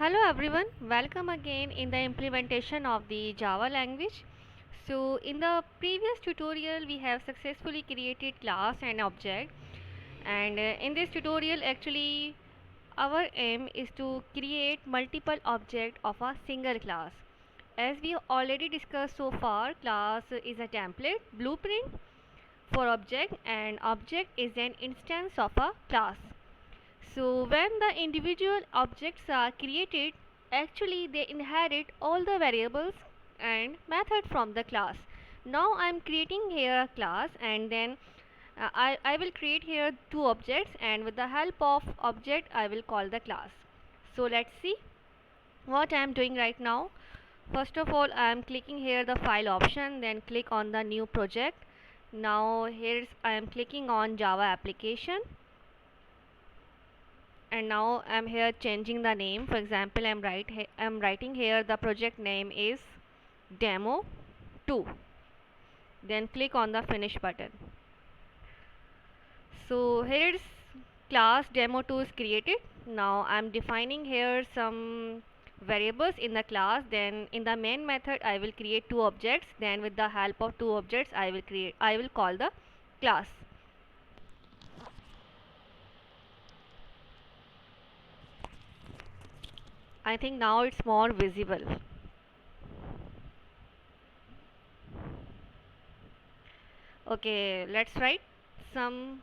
Hello everyone, welcome again in the implementation of the Java language. So in the previous tutorial we have successfully created class and object, and in this tutorial actually our aim is to create multiple object of a single class. As we already discussed so far, class is a template blueprint for object, and object is an instance of a class. So when the individual objects are created, actually they inherit all the variables and method from the class. Now I am creating here a class, and then I will create here two objects, and with the help of object I will call the class. So let's see what I am doing right now. First of all, I am clicking here the file option, then click on the new project. Now here I am clicking on Java application, and now I'm here changing the name. For example, I'm writing here the project name is demo 2, then click on the finish button. So here is class demo 2 is created. Now I'm defining here some variables in the class, then in the main method I will create two objects, then with the help of two objects I will call the class. I think now it's more visible. Okay, let's write some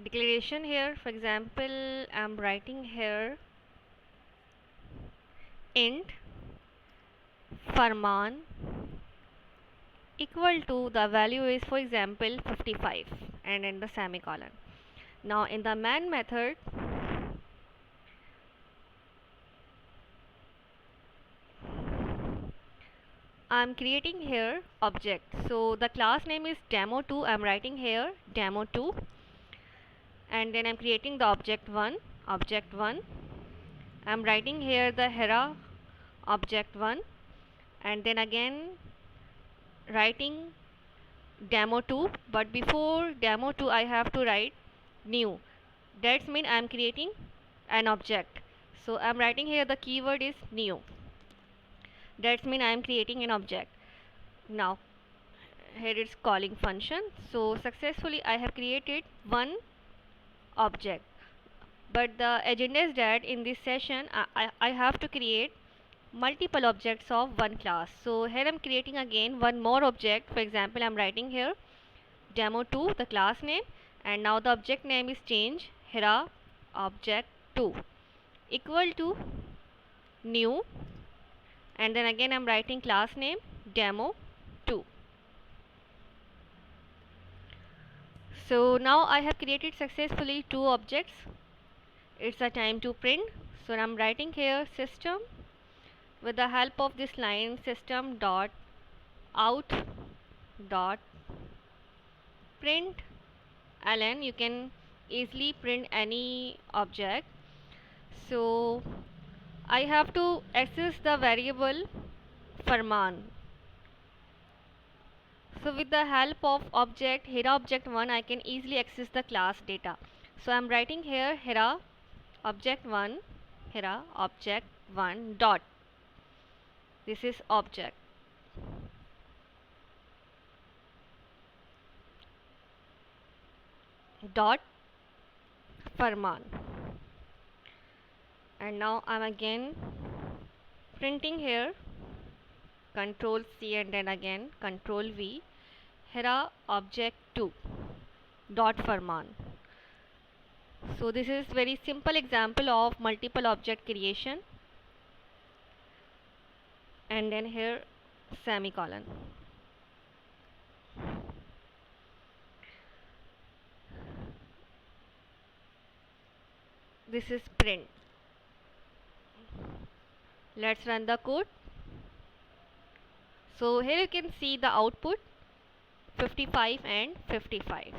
declaration here. For example, I'm writing here int Farman equal to, the value is for example 55, and in the semicolon. Now in the main method I'm creating here object. So the class name is demo2. I'm writing here demo2, and then I'm creating the object 1. I'm writing here the Hera object 1, and then again writing demo 2, but before demo 2 I have to write new. That's mean I'm creating an object. So I'm writing here the keyword is new. That's mean I'm creating an object. Now here it's calling function. So successfully I have created one object. But the agenda is that in this session I have to create multiple objects of one class. So here I'm creating again one more object. For example, I'm writing here demo2, the class name, and now the object name is change Hera object 2 equal to new, and then again I'm writing class name demo 2. So now I have created successfully two objects. It's a time to print. So I'm writing here system, with the help of this line system dot out dot print ln. You can easily print any object. So I have to access the variable Farman. So with the help of object Hera object 1 I can easily access the class data. So I'm writing here Hera object 1 dot, this is object, dot Farman, and now I'm again printing here control C and then again control V Hera object 2 dot Farman. So this is very simple example of multiple object creation, and then here semicolon. This is print. Let's run the code. So here you can see the output 55 and 55.